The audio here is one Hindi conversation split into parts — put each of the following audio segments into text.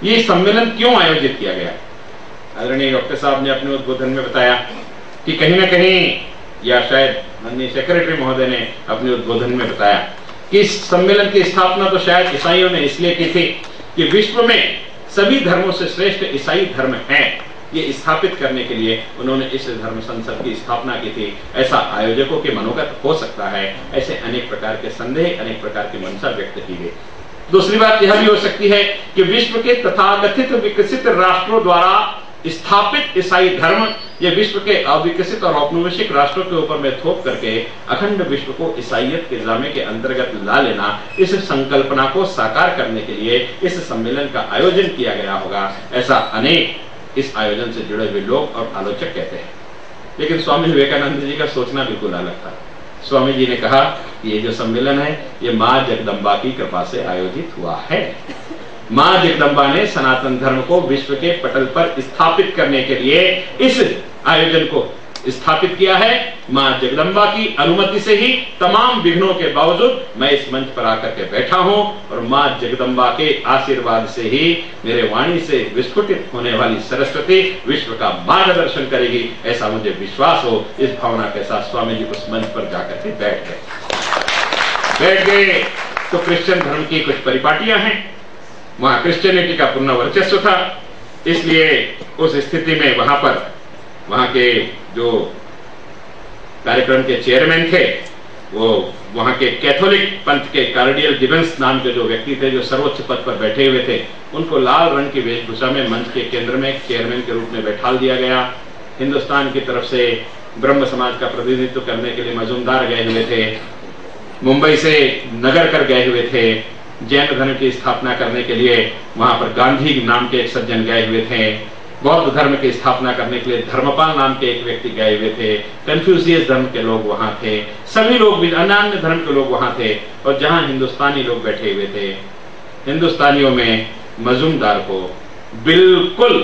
ये सम्मेलन क्यों आयोजित किया गया? आदरणीय डॉक्टर साहब ने अपने उद्बोधन में बताया कि कहीं ना कहीं, या शायद माननीय सेक्रेटरी महोदय ने अपने उद्बोधन में बताया कि इस सम्मेलन की स्थापना तो शायद ईसाइयों ने इसलिए की थी कि विश्व में सभी धर्मों से श्रेष्ठ ईसाई धर्म है, ये स्थापित करने के लिए उन्होंने इस धर्म संसद की स्थापना की थी। ऐसा आयोजकों के मनोगत हो सकता है। ऐसे अनेक प्रकार के संदेह, अनेक प्रकार की मंशा व्यक्त की गई। दूसरी बात यह भी हो सकती है कि विश्व के तथाकथित विकसित राष्ट्रों द्वारा स्थापित ईसाई धर्म ये विश्व के अविकसित और औपनिवेशिक राष्ट्रों के ऊपर में थोप करके अखंड विश्व को ईसाइयत के जामे के अंतर्गत ला लेना, इस संकल्पना को साकार करने के लिए इस सम्मेलन का आयोजन किया गया होगा, ऐसा अनेक इस आयोजन से जुड़े हुए लोग और आलोचक कहते हैं। लेकिन स्वामी विवेकानंद जी का सोचना बिल्कुल अलग था। स्वामी जी ने कहा कि ये जो सम्मेलन है ये मां जगदम्बा की कृपा से आयोजित हुआ है। मां जगदम्बा ने सनातन धर्म को विश्व के पटल पर स्थापित करने के लिए इस आयोजन को स्थापित किया है। मां जगदम्बा की अनुमति से ही तमाम विघ्नों के बावजूद मैं इस मंच पर आकर के बैठा हूं और मां जगदम्बा के आशीर्वाद से ही मेरे वाणी से विस्फुटित होने वाली सरस्वती विश्व का मार्गदर्शन करेगी, ऐसा मुझे विश्वास हो। इस भावना के साथ स्वामी जी उस मंच पर जाकर के बैठ गए। तो क्रिश्चियन धर्म की कुछ परिपाटियां हैं, वहां क्रिश्चियनिटी का पूर्ण वर्चस्व था, इसलिए उस स्थिति में वहां के जो कार्यक्रम के चेयरमैन थे वो वहां के कैथोलिक पंथ के कार्डियल गिबन्स नाम के जो व्यक्ति थे, जो सर्वोच्च पद पर बैठे हुए थे, उनको लाल रंग की वेशभूषा में मंच के केंद्र में चेयरमैन के रूप में बैठाल दिया गया। हिंदुस्तान की तरफ से ब्रह्म समाज का प्रतिनिधित्व करने के लिए मजूमदार गए हुए थे, मुंबई से नगर कर गए हुए थे, जैन धर्म की स्थापना करने के लिए वहां पर गांधी नाम के एक सज्जन गए हुए थे, बौद्ध धर्म की स्थापना करने के लिए धर्मपाल नाम के एक व्यक्ति गए हुए थे, कन्फ्यूशियस धर्म के लोग वहां थे, सभी लोग भी अन्य धर्म के लोग वहां थे। और जहां हिंदुस्तानी लोग बैठे हुए थे, हिंदुस्तानियों में मजूमदार को बिल्कुल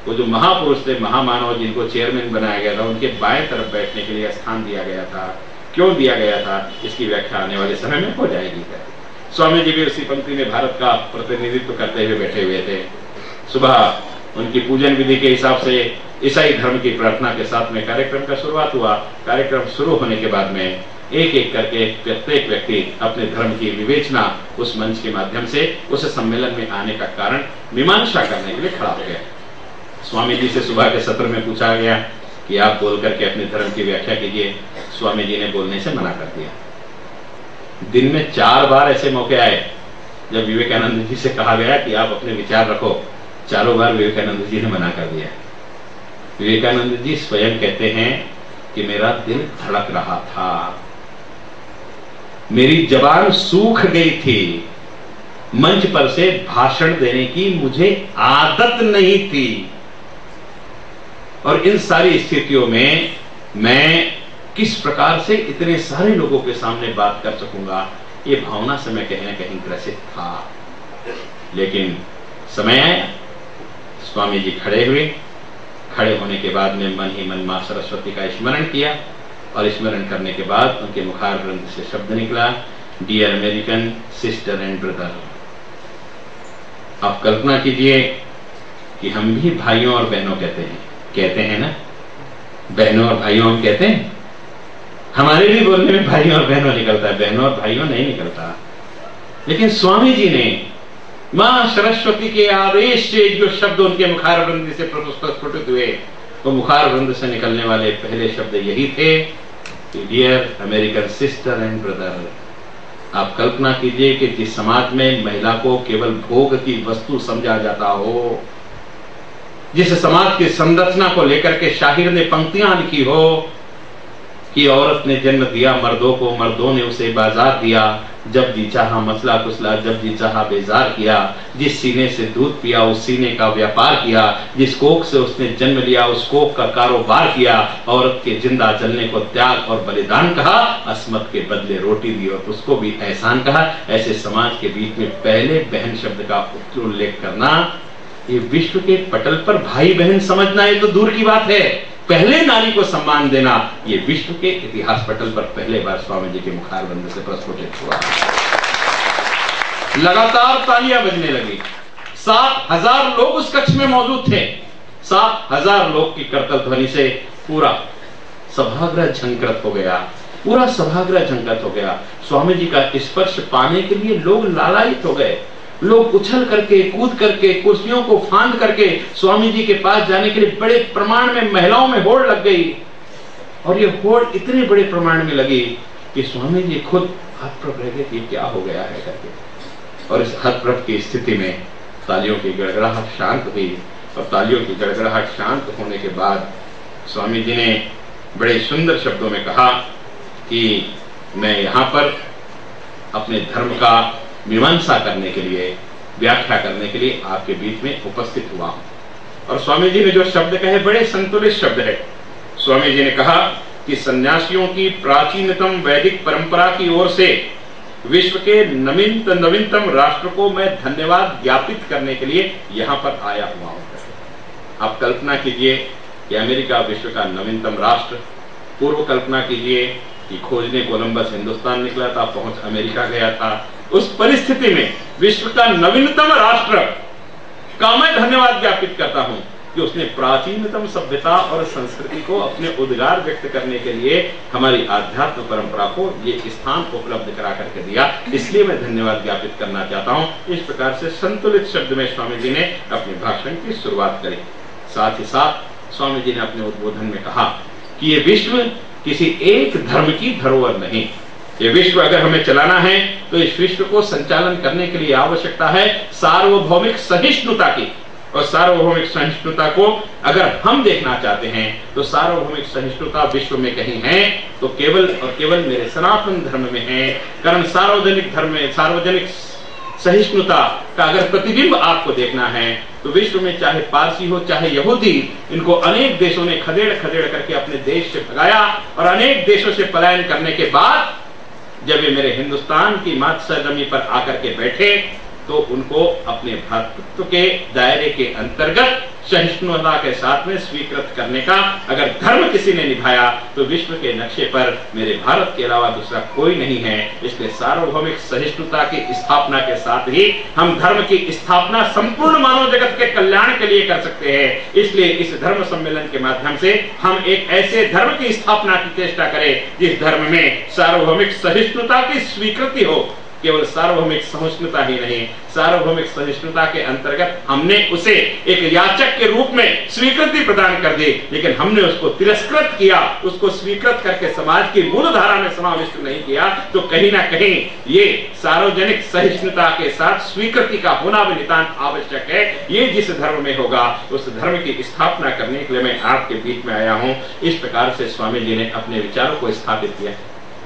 वो जो महापुरुष थे, महामानव जिनको चेयरमैन बनाया गया था, उनके बाएं तरफ बैठने के लिए स्थान दिया गया था। क्यों दिया गया था इसकी व्याख्या आने वाले समय में हो जाएगी। स्वामी जी भी उसी पंक्ति में भारत का प्रतिनिधित्व करते हुए बैठे हुए थे। सुबह उनकी पूजन विधि के हिसाब से ईसाई धर्म की प्रार्थना के साथ में कार्यक्रम का शुरुआत हुआ। कार्यक्रम शुरू होने के बाद में एक एक करके प्रत्येक व्यक्ति अपने धर्म की विवेचना उस मंच के माध्यम से उस सम्मेलन में आने का कारण मीमांसा करने के लिए खड़ा हो गया। स्वामी जी से सुबह के सत्र में पूछा गया कि आप बोल करके अपने धर्म की व्याख्या कीजिए। स्वामी जी ने बोलने से मना कर दिया। दिन में 4 बार ऐसे मौके आए जब विवेकानंद जी से कहा गया कि आप अपने विचार रखो, चारों बार विवेकानंद जी ने मना कर दिया। विवेकानंद जी स्वयं कहते हैं कि मेरा दिल धड़क रहा था, मेरी जबान सूख गई थी, मंच पर से भाषण देने की मुझे आदत नहीं थी, और इन सारी स्थितियों में मैं किस प्रकार से इतने सारे लोगों के सामने बात कर सकूंगा, ये भावना से मैं कहीं ना कहीं ग्रसित था। लेकिन समय आया, स्वामी जी खड़े हुए। खड़े होने के बाद में मन ही मन मां सरस्वती का स्मरण किया, और स्मरण करने के बाद उनके मुखार ग्रंथ से शब्द निकला, dear American sister and brother. आप कल्पना कीजिए कि हम भी भाइयों और बहनों कहते हैं ना, बहनों और भाइयों हम कहते हैं। हमारे भी बोलने में भाइयों और बहनों निकलता है, बहनों और भाइयों नहीं निकलता। लेकिन स्वामी जी ने मां सरस्वती के आदेश से जो शब्द उनके मुखार वृंद से प्रस्फुटित हुए, वो मुखार वृंद से निकलने वाले पहले शब्द यही थे, dear American sister and brother. आप कल्पना कीजिए कि जिस समाज में महिला को केवल भोग की वस्तु समझा जाता हो, जिस समाज की संरचना को लेकर के शाहिर ने पंक्तियां लिखी हो कि औरत ने जन्म दिया मर्दों को, मर्दों ने उसे बाजार दिया, जब जी चाहा मसला कुसला, जब जी चाहा बेजार किया, जिस सीने से दूध पिया उस सीने का व्यापार किया, जिस कोख से उसने जन्म लिया उस कोख का कारोबार किया, औरत के जिंदा जलने को त्याग और बलिदान कहा, अस्मत के बदले रोटी दी और उसको भी एहसान कहा। ऐसे समाज के बीच में पहले बहन शब्द का उल्लेख करना, ये विश्व के पटल पर भाई बहन समझना ये तो दूर की बात है, पहले नारी को सम्मान देना ये विश्व के इतिहास पटल पर पहले बार स्वामी जी के मुखारबंद से प्रस्फुटित हुआ। लगातार तालियां बजने लगी, 7,000 लोग उस कक्ष में मौजूद थे। 7,000 लोग की करतल ध्वनि से पूरा सभागृह झंकृत हो गया, पूरा सभागृह झंकृत हो गया। स्वामी जी का स्पर्श पाने के लिए लोग लालायित हो गए। लोग उछल करके, कूद करके, कुर्सियों को फांद करके स्वामी जी के पास जाने के लिए बड़े प्रमाण में महिलाओं में होड़ लग गई। और ये होड़ इतने बड़े प्रमाण में लगी कि स्वामी जी खुद हतप्रभ रह गए कि क्या हो गया है करके। और इस हतप्रभ की स्थिति में तालियों की गड़गड़ाहट शांत हुई, और तालियों की गड़गड़ाहट शांत होने के बाद स्वामी जी ने बड़े सुंदर शब्दों में कहा कि मैं यहाँ पर अपने धर्म का मीमांसा करने के लिए, व्याख्या करने के लिए आपके बीच में उपस्थित हुआ हूं। और स्वामी जी ने जो शब्द कहे बड़े संतुलित शब्द है। स्वामी जी ने कहा कि सन्यासियों की प्राचीनतम वैदिक परंपरा की ओर से विश्व के नवीनतम राष्ट्र को मैं धन्यवाद ज्ञापित करने के लिए यहाँ पर आया हुआ हूँ। आप कल्पना कीजिए कि अमेरिका विश्व का नवीनतम राष्ट्र, पूर्व कल्पना कीजिए कि खोजने कोलंबस हिंदुस्तान निकला था, पहुंच अमेरिका गया था। उस परिस्थिति में विश्व का नवीनतम राष्ट्र का मैं धन्यवाद ज्ञापित करता हूं कि उसने प्राचीनतम सभ्यता और संस्कृति को अपने उद्गार व्यक्त करने के लिए हमारी आध्यात्म परंपरा को ये स्थान उपलब्ध करा करके दिया। इसलिए मैं धन्यवाद ज्ञापित करना चाहता हूं। इस प्रकार से संतुलित शब्द में स्वामी जी ने अपने भाषण की शुरुआत करी। साथ ही साथ स्वामी जी ने अपने उद्बोधन में कहा कि ये विश्व किसी एक धर्म की धरोहर नहीं। ये विश्व अगर हमें चलाना है तो इस विश्व को संचालन करने के लिए आवश्यकता है सार्वभौमिक सहिष्णुता की। और सार्वभौमिक सहिष्णुता को अगर हम देखना चाहते हैं तो सार्वभौमिक सहिष्णुता विश्व में कहीं है तो केवल और केवल मेरे सनातन धर्म में है। कारण सार्वजनिक धर्म में सार्वजनिक सहिष्णुता का अगर प्रतिबिंब आपको देखना है तो विश्व में चाहे पारसी हो चाहे यहूदी, इनको अनेक देशों ने खदेड़ खदेड़ करके अपने देश से भगाया। और अनेक देशों से पलायन करने के बाद जब ये मेरे हिंदुस्तान की मातृ सरजमी पर आकर के बैठे तो उनको अपने भ्रातृत्व के दायरे के अंतर्गत सहिष्णुता के साथ में स्वीकृत करने का अगर धर्म किसी ने निभाया तो विश्व के नक्शे पर मेरे भारत के अलावा दूसरा कोई नहीं है। इसलिए सार्वभौमिक सहिष्णुता की स्थापना के साथ ही हम धर्म की स्थापना संपूर्ण मानव जगत के कल्याण के लिए कर सकते हैं। इसलिए इस धर्म सम्मेलन के माध्यम से हम एक ऐसे धर्म की स्थापना की चेष्टा करें जिस धर्म में सार्वभौमिक सहिष्णुता की स्वीकृति हो। केवल सार्वभौमिक सहिष्णुता ही नहीं, सार्वभौमिक सहिष्णुता के अंतर्गत हमने उसे एक याचक के रूप में स्वीकृति प्रदान कर दी, लेकिन हमने उसको तिरस्कृत किया, उसको स्वीकृत करके समाज की मूल धारा में समाविष्ट नहीं किया। तो कहीं ना कहीं ये सार्वजनिक सहिष्णुता के साथ स्वीकृति का होना भी नितांत आवश्यक है। ये जिस धर्म में होगा उस धर्म की स्थापना करने के लिए मैं आपके बीच में आया हूँ। इस प्रकार से स्वामी जी ने अपने विचारों को स्थापित किया।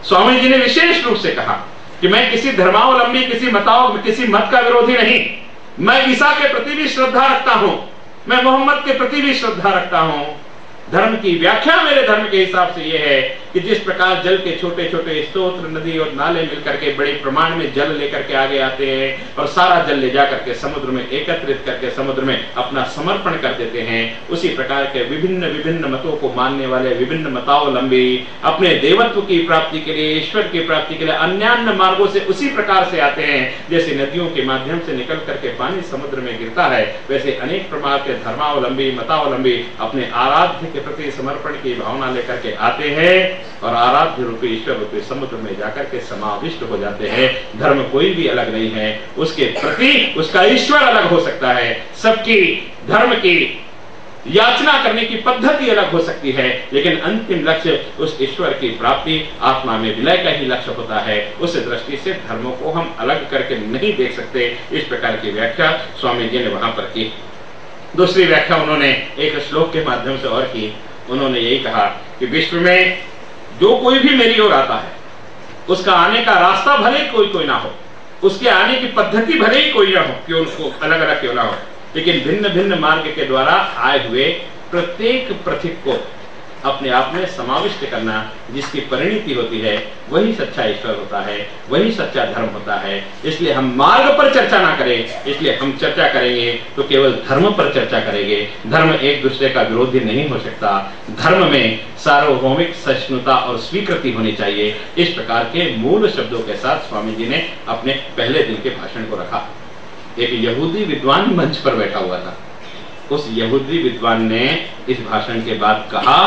स्वामी जी ने विशेष रूप से कहा कि मैं किसी धर्मावलंबी, किसी मत का विरोधी नहीं। मैं ईसा के प्रति भी श्रद्धा रखता हूं, मैं मोहम्मद के प्रति भी श्रद्धा रखता हूं। धर्म की व्याख्या मेरे धर्म के हिसाब से यह है कि जिस प्रकार जल के छोटे छोटे स्रोत, नदी और नाले मिलकर के बड़े प्रमाण में जल लेकर के आगे आते हैं और सारा जल ले जाकर के समुद्र में एकत्रित करके समुद्र में अपना समर्पण कर देते हैं, उसी प्रकार के विभिन्न विभिन्न मतों को मानने वाले विभिन्न मतावलंबी अपने देवत्व की प्राप्ति के लिए, ईश्वर की प्राप्ति के लिए अन्य मार्गों से उसी प्रकार से आते हैं। जैसे नदियों के माध्यम से निकल करके पानी समुद्र में गिरता है, वैसे अनेक प्रकार के धर्मावलंबी, मतावलंबी अपने आराध्य प्रति समर्पण की भावना लेकर के आते हैं और आराध्य रूपी ईश्वर रूपी समुद्र में जाकर के समाविष्ट हो जाते हैं। धर्म कोई भी अलग नहीं है, उसके प्रति उसका ईश्वर अलग हो सकता है। सबकी धर्म की याचना करने की पद्धति अलग हो सकती है, लेकिन अंतिम लक्ष्य उस ईश्वर की प्राप्ति, आत्मा में विलय का ही लक्ष्य होता है। उस दृष्टि से धर्मों को हम अलग करके नहीं देख सकते। इस प्रकार की व्याख्या स्वामी जी ने वहां पर की। दूसरी व्याख्या उन्होंने एक श्लोक के माध्यम से और की। उन्होंने यही कहा कि विश्व में जो कोई भी मेरी ओर आता है उसका आने का रास्ता भले कोई कोई ना हो, उसके आने की पद्धति भले ही कोई ना हो, क्यों उसको अलग अलग क्यों ना हो, लेकिन भिन्न भिन्न मार्ग के द्वारा आए हुए प्रत्येक पथिक को अपने आप में समाविष्ट करना, जिसकी परिणति होती है वही सच्चा ईश्वर होता है, वही सच्चा धर्म होता है। इसलिए हम मार्ग पर चर्चा ना करें, इसलिए हम चर्चा करेंगे तो केवल धर्म पर चर्चा करेंगे। धर्म एक दूसरे का विरोधी नहीं हो सकता। धर्म में सार्वभौमिक सहिष्णुता और स्वीकृति होनी चाहिए। इस प्रकार के मूल शब्दों के साथ स्वामी जी ने अपने पहले दिन के भाषण को रखा। एक यहूदी विद्वान मंच पर बैठा हुआ था। उस यहूदी विद्वान ने इस भाषण के बाद कहा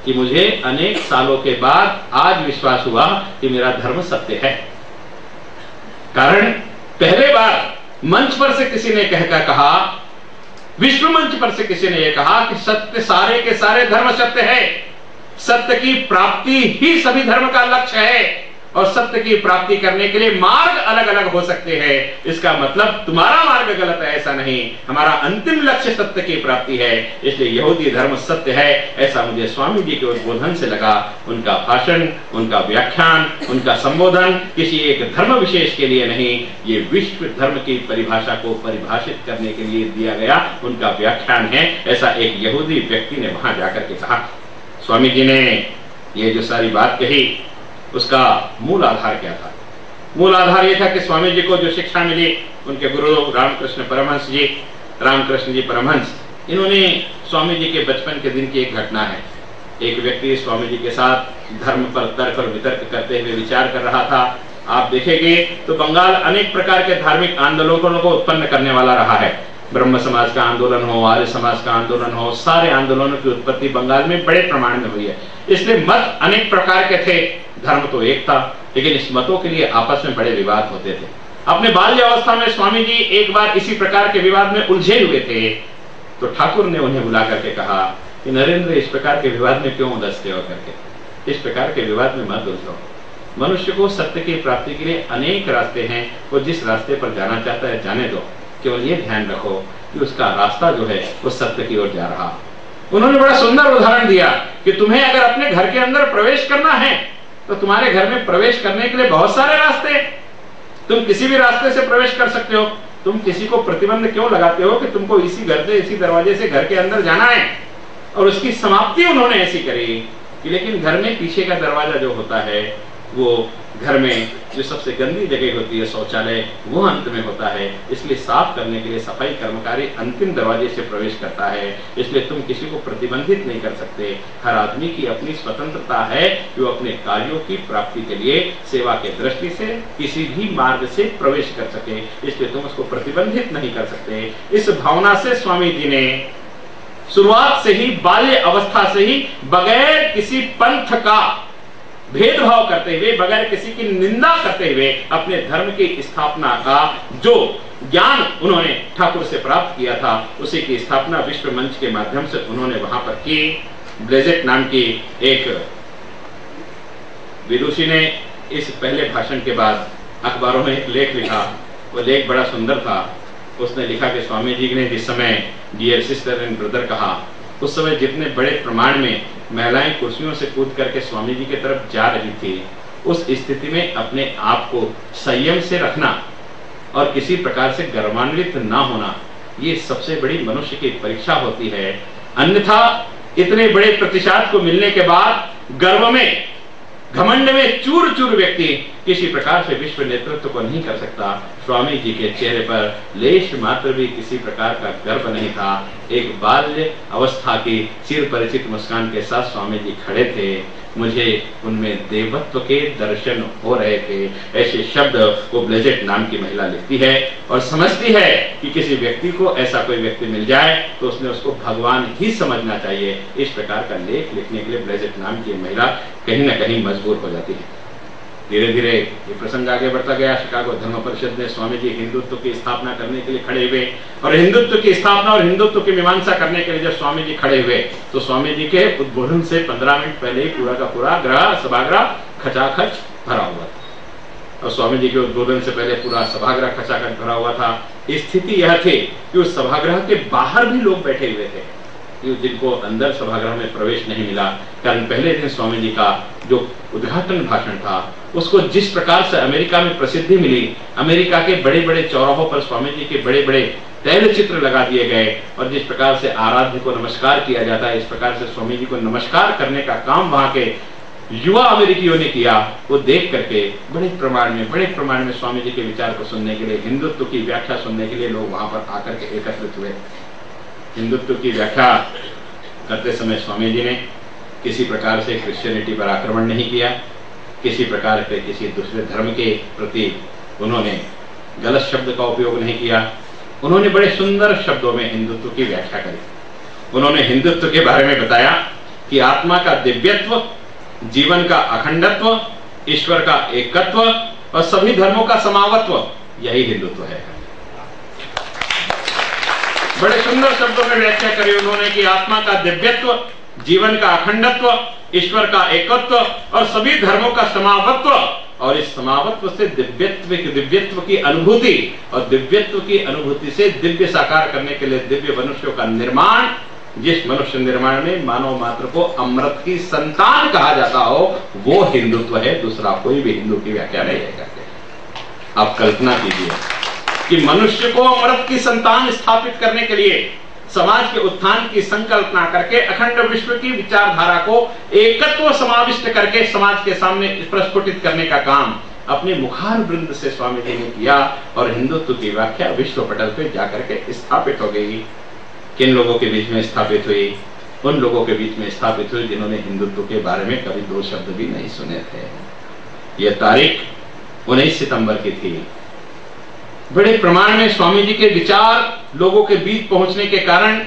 कि मुझे अनेक सालों के बाद आज विश्वास हुआ कि मेरा धर्म सत्य है। कारण पहले बार मंच पर से किसी ने कहकर कहा, विश्व मंच पर से किसी ने यह कहा कि सत्य, सारे के सारे धर्म सत्य है, सत्य की प्राप्ति ही सभी धर्म का लक्ष्य है और सत्य की प्राप्ति करने के लिए मार्ग अलग अलग हो सकते हैं। इसका मतलब तुम्हारा मार्ग गलत है ऐसा नहीं, हमारा अंतिम लक्ष्य सत्य की प्राप्ति है, इसलिए यहूदी धर्म सत्य है, ऐसा मुझे स्वामी जी के उद्बोधन से लगा। उनका भाषण, उनका व्याख्यान, उनका संबोधन किसी एक धर्म विशेष के लिए नहीं, ये विश्व धर्म की परिभाषा को परिभाषित करने के लिए दिया गया उनका व्याख्यान है, ऐसा एक यहूदी व्यक्ति ने वहां जाकर के कहा। स्वामी जी ने ये जो सारी बात कही उसका मूल आधार क्या था? मूल आधार यह था कि स्वामी जी को जो शिक्षा मिली, उनके गुरु रामकृष्ण जी परमहंस, इन्होंने स्वामी जी के बचपन के दिन की एक घटना है। एक व्यक्ति स्वामी जी के साथ धर्म पर तर्क और वितर्क करते हुए विचार कर रहा था। आप देखेंगे तो बंगाल अनेक प्रकार के धार्मिक आंदोलनों को उत्पन्न करने वाला रहा है। ब्रह्म समाज का आंदोलन हो, आर्य समाज का आंदोलन हो, सारे आंदोलनों की उत्पत्ति बंगाल में बड़े प्रमाण में हुई है। इसलिए मत अनेक प्रकार के थे, धर्म तो एक था, लेकिन इस मतों के लिए आपस में बड़े विवाद होते थे। अपने बाल्य अवस्था में स्वामी जी एक बार इसी प्रकार के विवाद में उलझे हुए थे, तो ठाकुर ने उन्हें बुला करके कहा कि नरेंद्र, इस प्रकार के विवाद में क्यों उलझते हो करके, इस प्रकार के विवाद में मत उलझो। मनुष्य को सत्य की प्राप्ति के लिए अनेक रास्ते हैं, वो जिस रास्ते पर जाना चाहता है जाने दो, केवल ये ध्यान रखो कि उसका रास्ता जो है वो सत्य की ओर जा रहा। उन्होंने बड़ा सुंदर उदाहरण दिया कि तुम्हें अगर अपने घर के अंदर प्रवेश करना है तो तुम्हारे घर में प्रवेश करने के लिए बहुत सारे रास्ते, तुम किसी भी रास्ते से प्रवेश कर सकते हो। तुम किसी को प्रतिबंध क्यों लगाते हो कि तुमको इसी घर से, इसी दरवाजे से घर के अंदर जाना है? और उसकी समाप्ति उन्होंने ऐसी करी कि लेकिन घर में पीछे का दरवाजा जो होता है, वो घर में जो सबसे गंदी जगह होती है, शौचालय, वो अंत में होता है। इसलिए साफ करने के लिए सफाई कर्मचारी अंतिम दरवाजे से प्रवेश करता है। इसलिए तुम किसी को प्रतिबंधित नहीं कर सकते। हर आदमी की अपनी स्वतंत्रता है कि वो अपने कार्यों की प्राप्ति के लिए सेवा के दृष्टि से किसी भी मार्ग से प्रवेश कर सके, इसलिए तुम उसको प्रतिबंधित नहीं कर सकते। इस भावना से स्वामी जी ने शुरुआत से ही, बाल्य अवस्था से ही, बगैर किसी पंथ का भेदभाव करते हुए, बगैर किसी की निंदा करते हुए, अपने धर्म की स्थापना का जो ज्ञान उन्होंने ठाकुर से प्राप्त किया था, उसी की स्थापना विश्व मंच के माध्यम से उन्होंने वहां पर की। ब्लेजेट नाम की एक विदुषी ने इस पहले भाषण के बाद अखबारों में एक लेख लिखा। वो लेख बड़ा सुंदर था। उसने लिखा कि स्वामी जी ने जिस समय डियर सिस्टर एंड ब्रदर कहा, उस समय जितने बड़े प्रमाण में महिलाएं कुर्सियों से कूद करके स्वामी जी की तरफ जा रही थी, उस स्थिति में अपने आप को संयम से रखना और किसी प्रकार से गर्वान्वित ना होना, ये सबसे बड़ी मनुष्य की परीक्षा होती है। अन्यथा इतने बड़े प्रतिशत को मिलने के बाद गर्व में, घमंड में चूर चूर व्यक्ति किसी प्रकार से विश्व नेतृत्व को नहीं कर सकता। स्वामी जी के चेहरे पर लेश मात्र भी किसी प्रकार का गर्व नहीं था। एक बाल्य अवस्था की चिर परिचित मुस्कान के साथ स्वामी जी खड़े थे। मुझे उनमें देवत्व के दर्शन हो रहे थे। ऐसे शब्द वो ब्लेजेट नाम की महिला लिखती है और समझती है कि किसी व्यक्ति को ऐसा कोई व्यक्ति मिल जाए तो उसने उसको भगवान ही समझना चाहिए। इस प्रकार का लेख लिखने के लिए ब्लेजेट नाम की महिला कहीं ना कहीं मजबूर हो जाती है। धीरे धीरे ये प्रसंग आगे बढ़ता गया। शिकागो धर्म परिषद में स्वामी जी हिंदुत्व की स्थापना करने के लिए खड़े हुए और हिंदुत्व की स्थापना और हिंदुत्व की मीमांसा करने के लिए जब स्वामी जी खड़े हुए तो स्वामी जी के उद्बोधन से 15 मिनट पहले ही पूरा का पूरा सभागृह खचाखच भरा हुआ था। और स्वामी जी के उद्बोधन से पहले पूरा सभागृह खचाखच भरा हुआ था। स्थिति यह थी कि उस सभागृह के बाहर भी लोग बैठे हुए थे, जिनको अंदर सभागृह में प्रवेश नहीं मिला। कारण पहले दिन स्वामी जी का जो उद्घाटन भाषण था उसको जिस प्रकार से अमेरिका में प्रसिद्धि मिली, अमेरिका के बड़े बड़े चौराहों पर स्वामी जी के बड़े बड़े तैल चित्र लगा दिए गए और जिस प्रकार से आराध्य को नमस्कार किया जाता है, इस प्रकार से स्वामी जी को नमस्कार करने का काम वहां के युवा अमेरिकियों ने किया। वो देख करके बड़े प्रमाण में स्वामी जी के विचार को सुनने के लिए, हिंदुत्व की व्याख्या सुनने के लिए लोग वहां पर आकर के एकत्रित हुए। हिंदुत्व की व्याख्या करते समय स्वामी जी ने किसी प्रकार से क्रिश्चियनिटी पर आक्रमण नहीं किया, किसी प्रकार के किसी दूसरे धर्म के प्रति उन्होंने गलत शब्द का उपयोग नहीं किया। उन्होंने बड़े सुंदर शब्दों में हिंदुत्व की व्याख्या करी। उन्होंने हिंदुत्व के बारे में बताया कि आत्मा का दिव्यत्व, जीवन का अखंडत्व, ईश्वर का एकत्व और सभी धर्मों का समावत्व, यही हिंदुत्व है। बड़े सुंदर शब्दों में व्याख्या करी उन्होंने कि आत्मा का दिव्यत्व, जीवन का अखंडत्व, ईश्वर का एकत्व और सभी धर्मों का समावत्व, और इस समावत्व से दिव्यत्व की अनुभूति, और दिव्यत्व की अनुभूति से दिव्य साकार करने के लिए दिव्य मनुष्यों का निर्माण, जिस मनुष्य निर्माण में मानव मात्र को अमृत की संतान कहा जाता हो, वो हिंदुत्व है। दूसरा कोई भी हिंदू की व्याख्या नहीं है करते। आप कल्पना कीजिए कि मनुष्य को अमृत की संतान स्थापित करने के लिए समाज के उत्थान की संकल्पना करके अखंड विश्व की विचारधारा को एकत्व समाविष्ट करके समाज के सामने प्रस्फुटित करने का काम अपने मुखार वृंद से स्वामी जी ने किया, और हिंदुत्व की व्याख्या विश्व पटल पे जाकर के स्थापित हो गई। किन लोगों के बीच में स्थापित हुई? उन लोगों के बीच में स्थापित हुई जिन्होंने हिंदुत्व के बारे में कभी दो शब्द भी नहीं सुने थे। यह तारीख 19 सितंबर की थी। बड़े प्रमाण में स्वामी जी के विचार लोगों के बीच पहुंचने के कारण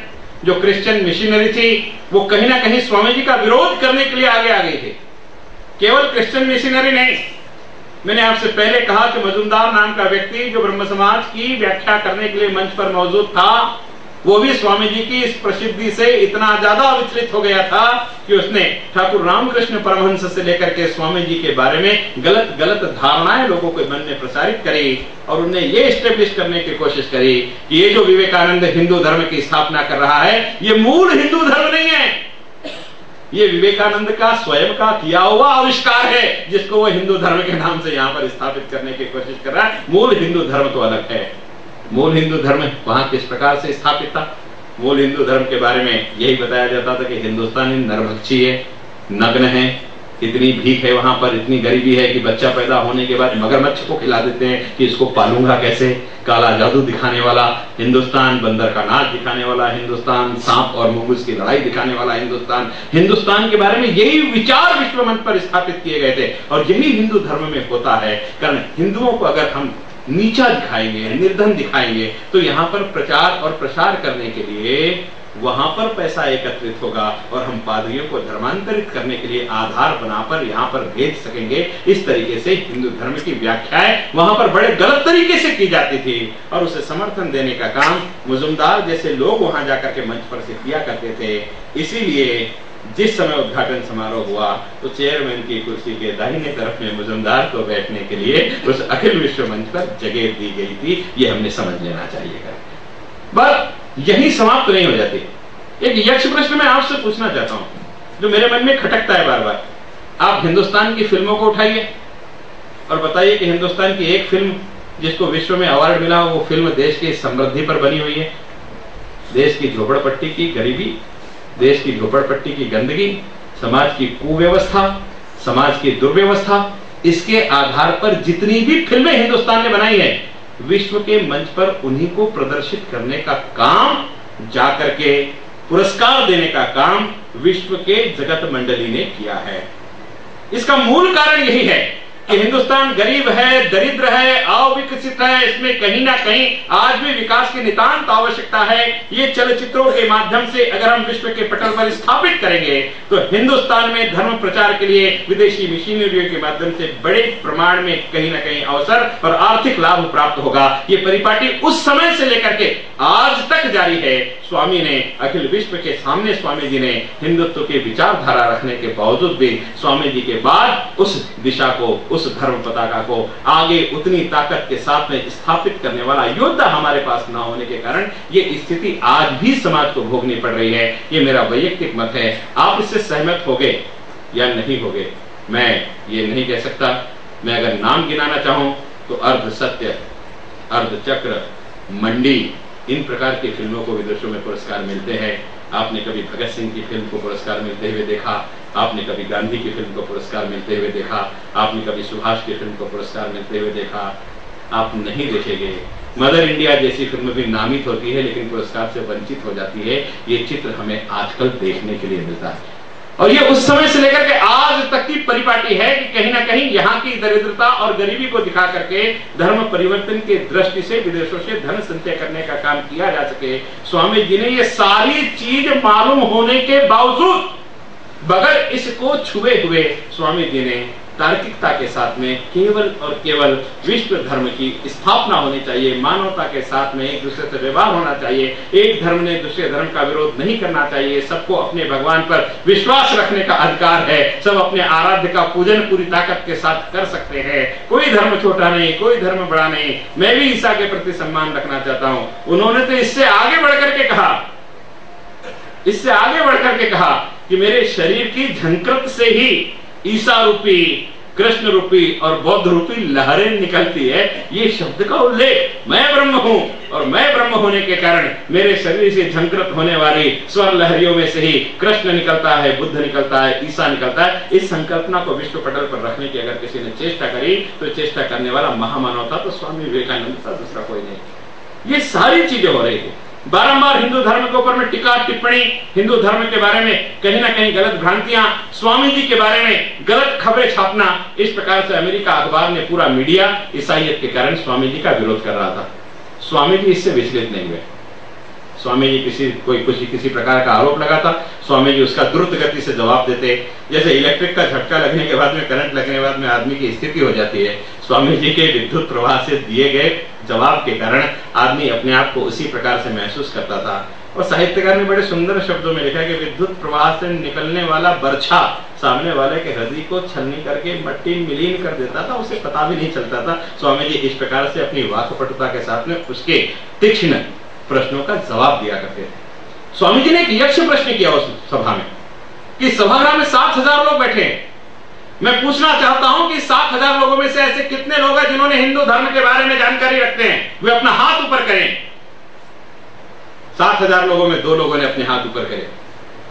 जो क्रिश्चियन मिशनरी थी वो कहीं ना कहीं स्वामी जी का विरोध करने के लिए आगे आ गई थी। केवल क्रिश्चियन मिशनरी नहीं, मैंने आपसे पहले कहा कि मजुमदार नाम का व्यक्ति जो ब्रह्म समाज की व्याख्या करने के लिए मंच पर मौजूद था, वो भी स्वामी जी की इस प्रसिद्धि से इतना ज्यादा विचलित हो गया था कि उसने ठाकुर रामकृष्ण परमहंस से लेकर के स्वामी जी के बारे में गलत गलत धारणाएं लोगों के मन में प्रसारित करी, और उन्हें ये एस्टेब्लिश करने की कोशिश करी कि ये जो विवेकानंद हिंदू धर्म की स्थापना कर रहा है, ये मूल हिंदू धर्म नहीं है, ये विवेकानंद का स्वयं का किया हुआ आविष्कार है, जिसको वो हिंदू धर्म के नाम से यहाँ पर स्थापित करने की कोशिश कर रहा है। मूल हिंदू धर्म तो अलग है। मूल हिंदू धर्म वहां किस प्रकार से स्थापित था? मूल हिंदू धर्म के बारे में यही बताया जाता था कि हिंदुस्तानी नरभक्षी है, नग्न है, इतनी भीख है वहां पर, इतनी गरीबी है कि बच्चा पैदा होने के बाद मगरमच्छ को खिला देते हैं कि इसको पालूंगा कैसे। काला जादू दिखाने वाला हिंदुस्तान, बंदर का नाच दिखाने वाला हिंदुस्तान, सांप और मुंगूस की लड़ाई दिखाने वाला हिंदुस्तान। हिंदुस्तान के बारे में यही विचार विश्व मंच पर स्थापित किए गए थे, और यही हिंदू धर्म में होता है। कारण हिंदुओं को अगर हम नीचा दिखाएंगे, निर्धन दिखाएंगे, तो यहाँ पर प्रचार और प्रसार करने के लिए वहां पर पैसा एकत्रित होगा, और हम पादरियों को धर्मांतरित करने के लिए आधार बनाकर यहाँ पर भेज सकेंगे। इस तरीके से हिंदू धर्म की व्याख्याएं वहां पर बड़े गलत तरीके से की जाती थी, और उसे समर्थन देने का काम मुजुमदार जैसे लोग वहां जाकर के मंच पर से किया करते थे। इसीलिए जिस समय उद्घाटन समारोह हुआ तो चेयरमैन की कुर्सी के दाहिने तरफ में मुजुमदार को बैठने के लिए उस अखिल विश्व मंच पर जगह दी गई थी। ये हमने समझ लेना चाहिए। बस यही समाप्त नहीं हो जाती। एक यक्ष प्रश्न मैं आपसे पूछना चाहता हूं, जो मेरे मन में खटकता है बार बार। आप हिंदुस्तान की फिल्मों को उठाइए और बताइए कि हिंदुस्तान की एक फिल्म जिसको विश्व में अवार्ड मिला, वो फिल्म देश की समृद्धि पर बनी हुई है। देश की झोपड़पट्टी की गरीबी, देश की झोपड़पट्टी की गंदगी, समाज की कुव्यवस्था, समाज की दुर्व्यवस्था, इसके आधार पर जितनी भी फिल्में हिंदुस्तान ने बनाई है, विश्व के मंच पर उन्हीं को प्रदर्शित करने का काम, जाकर के पुरस्कार देने का काम विश्व के जगत मंडली ने किया है। इसका मूल कारण यही है कि हिंदुस्तान गरीब है, दरिद्र है, अविकसित है। इसमें कहीं ना कहीं आज भी विकास की नितांत आवश्यकता है। ये चलचित्रों के माध्यम से अगर हम विश्व के पटल पर स्थापित करेंगे तो हिंदुस्तान में धर्म प्रचार के लिए विदेशी मिशनरियों के माध्यम से बड़े प्रमाण में कहीं ना कहीं अवसर और आर्थिक लाभ प्राप्त होगा। ये परिपाटी उस समय से लेकर के आज तक जारी है। स्वामी ने अखिल विश्व के सामने, स्वामी जी ने हिंदुत्व की विचारधारा रखने के बावजूद भी स्वामी जी के बाद उस दिशा को, उस धर्म पताका को आगे उतनी ताकत के साथ में स्थापित करने वाला योद्धा हमारे पास न होने के कारण ये स्थिति आज भी समाज को भोगनी पड़ रही है। ये मेरा वैयक्तिक मत है। आप इससे सहमत होगे या नहीं होगे मैं ये नहीं कह सकता। मैं अगर नाम गिनाना चाहूं तो अर्ध सत्य, अर्ध चक्र, मंडी, इन प्रकार की फिल्मों को विदेशों में पुरस्कार मिलते हैं। आपने कभी भगत सिंह की फिल्म को पुरस्कार मिलते हुए देखा? आपने कभी गांधी की फिल्म को पुरस्कार मिलते हुए देखा? आपने कभी सुभाष की फिल्म को पुरस्कार मिलते हुए देखा? आप नहीं देखेंगे। मदर इंडिया जैसी फिल्म भी नामित होती है लेकिन पुरस्कार से वंचित हो जाती है। ये चित्र हमें आजकल देखने के लिए मिलता है। और ये उस समय से लेकर के आज तक की परिपाटी है कि कहीं ना कहीं यहाँ की दरिद्रता और गरीबी को दिखा करके धर्म परिवर्तन की दृष्टि से विदेशों से धन संचय करने का काम किया जा सके। स्वामी जी ने ये सारी चीज मालूम होने के बावजूद बगैर इसको छुए हुए स्वामी जी ने तार्किकता के साथ में केवल और केवल विश्व धर्म की स्थापना होनी चाहिए, मानवता के साथ में एक दूसरे से व्यवहार होना चाहिए, एक धर्म ने दूसरे धर्म का विरोध नहीं करना चाहिए, सबको अपने भगवान पर विश्वास रखने का अधिकार है, सब अपने आराध्य का पूजन पूरी ताकत के साथ कर सकते हैं, कोई धर्म छोटा नहीं, कोई धर्म बड़ा नहीं। मैं भी ईसा के प्रति सम्मान रखना चाहता हूं। उन्होंने तो इससे आगे बढ़कर के कहा, इससे आगे बढ़कर के कहा कि मेरे शरीर की झंकृत से ही ईसा रूपी, कृष्ण रूपी और बौद्ध रूपी लहरें निकलती है। ये शब्द का उल्लेख, मैं ब्रह्म हूं और मैं ब्रह्म होने के कारण मेरे शरीर से झंकृत होने वाली स्वर लहरियों में से ही कृष्ण निकलता है, बुद्ध निकलता है, ईसा निकलता है। इस संकल्पना को विश्व पटल पर रखने की अगर किसी ने चेष्टा करी तो चेष्टा करने वाला महामानव था तो स्वामी विवेकानंद था, दूसरा कोई नहीं। ये सारी चीजें हो रही थी। बारंबार हिंदू धर्म के ऊपर में टिक्का टिप्पणी, हिंदू धर्म के बारे में कहीं ना कहीं गलत भ्रांतियां, स्वामी जी के बारे में गलत खबरें छापना, इस प्रकार से अमेरिका अखबार ने पूरा मीडिया ईसाइयत के कारण स्वामी जी का विरोध कर रहा था। स्वामी जी इससे विचलित नहीं हुए। स्वामी जी किसी प्रकार का आरोप लगाता, स्वामी जी उसका द्रुत गति से जवाब देते। जैसे इलेक्ट्रिक का झटका लगने के बाद में, करंट लगने के बाद में आदमी की स्थिति हो जाती है, स्वामी जी के विद्युत प्रवाह से दिए गए जवाब के कारण आदमी अपने आप को उसी प्रकार से महसूस करता था। और साहित्यकार ने बड़े सुंदर शब्दों में लिखा कि विद्युत प्रवाह से निकलने वाला बर्छा सामने वाले के हृदय को छलनी करके मट्टी मिलीन कर देता था, उसे पता भी नहीं चलता था। स्वामी जी इस प्रकार से अपनी वाक्पटुता के साथ में उसके तीक्ष्ण प्रश्नों का जवाब दिया करते थे। स्वामी जी ने एक यक्ष प्रश्न किया उस सभा में कि सभागृह में 7,000 लोग बैठे हैं, मैं पूछना चाहता हूं कि 7,000 लोगों में से ऐसे कितने लोग हैं जिन्होंने हिंदू धर्म के बारे में जानकारी रखते हैं, वे अपना हाथ ऊपर करें। 7,000 लोगों में 2 लोगों ने अपने हाथ ऊपर करे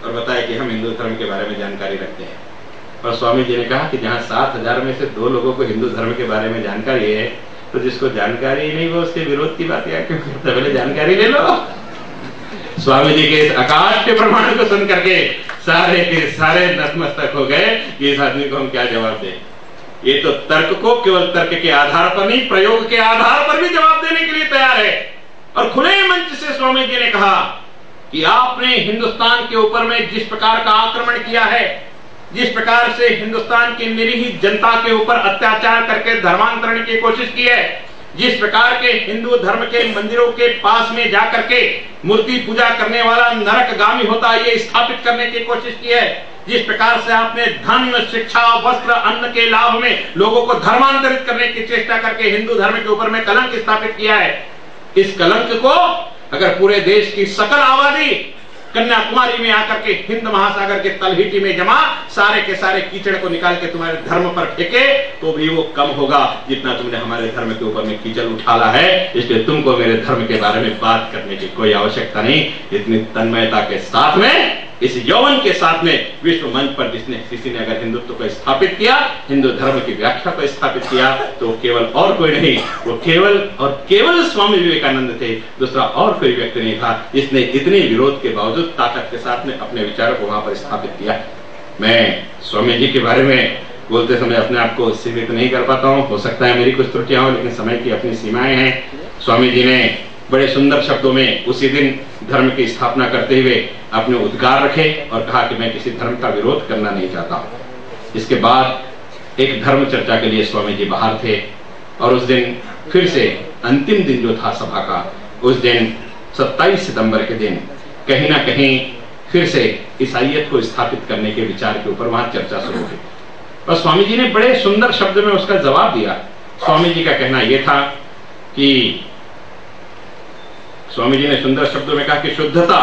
और बताया कि हम हिंदू धर्म के बारे में जानकारी रखते हैं। और स्वामी जी ने कहा कि जहां 7,000 में से 2 लोगों को हिंदू धर्म के बारे में जानकारी है, तो जिसको जानकारी नहीं वो उसके विरोध की बात क्यों करते, पहले जानकारी ले लो। स्वामी जी के इस अकाट्य प्रमाण को सुन करके सारे के सारे नतमस्तक हो गए कि इस आदमी को हम क्या जवाब दें। ये तो तर्क को केवल तर्क के आधार पर नहीं, प्रयोग के आधार पर भी जवाब देने के लिए तैयार है। और खुले मंच से स्वामी जी ने कहा कि आपने हिंदुस्तान के ऊपर में जिस प्रकार का आक्रमण किया है, जिस प्रकार से हिंदुस्तान की निरीह जनता के ऊपर अत्याचार करके धर्मांतरण की कोशिश की है, जिस प्रकार के हिंदू धर्म के मंदिरों के पास में जाकर के मूर्ति पूजा करने वाला नरकगामी होता है ये स्थापित करने की कोशिश की है, जिस प्रकार से आपने धन, शिक्षा, वस्त्र, अन्न के लाभ में लोगों को धर्मांतरित करने की चेष्टा करके हिंदू धर्म के ऊपर में कलंक स्थापित किया है, इस कलंक को अगर पूरे देश की सकल आबादी कन्याकुमारी में आकर के हिंद महासागर के तलहिटी में जमा सारे के सारे कीचड़ को निकाल के तुम्हारे धर्म पर फेंके तो भी वो कम होगा जितना तुमने हमारे धर्म के ऊपर में कीचड़ उठाला है। इसलिए तुमको मेरे धर्म के बारे में बात करने की कोई आवश्यकता नहीं। इतनी तन्मयता के साथ में, इस यौवन के साथ में विश्व मंच पर किसी ने अगर हिंदुत्व को स्थापित किया, हिंदू धर्म की व्याख्या को स्थापित किया, तो केवल और कोई नहीं, वो केवल और केवल स्वामी विवेकानंद थे। दूसरा और कोई व्यक्ति नहीं था जिसने इतने विरोध के बावजूद ताकत के साथ में अपने विचारों को वहां पर स्थापित किया। मैं स्वामी जी के बारे में बोलते समय अपने आप को सीमित नहीं कर पाता हूँ, हो सकता है मेरी कुछ त्रुटियां हो, लेकिन समय की अपनी सीमाएं हैं। स्वामी जी ने बड़े सुंदर शब्दों में उसी दिन धर्म की स्थापना करते हुए अपने उद्गार रखे और कहा कि मैं किसी धर्म का विरोध करना नहीं चाहता। इसके बाद एक धर्म चर्चा के लिए स्वामी जी बाहर थे और उस दिन फिर से अंतिम दिन जो था सभा का, उस दिन 27 सितंबर के दिन कहीं ना कहीं फिर से ईसाइयत को स्थापित करने के विचार के ऊपर वहां चर्चा शुरू हुई और स्वामी जी ने बड़े सुंदर शब्द में उसका जवाब दिया। स्वामी जी का कहना यह था कि स्वामी जी ने सुंदर शब्दों में कहा कि शुद्धता,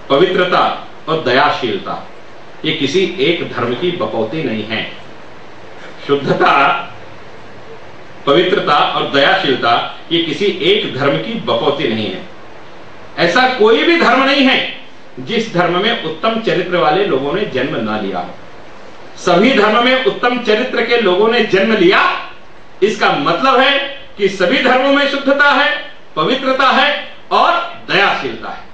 पवित्रता और दयाशीलता ये किसी एक धर्म की बपौती नहीं है। शुद्धता, पवित्रता और दयाशीलता ये किसी एक धर्म की बपौती नहीं है। ऐसा कोई भी धर्म नहीं है जिस धर्म में उत्तम चरित्र वाले लोगों ने जन्म ना लिया। सभी धर्म में उत्तम चरित्र के लोगों ने जन्म लिया। इसका मतलब है कि सभी धर्मों में शुद्धता है, पवित्रता है और दयाशीलता है।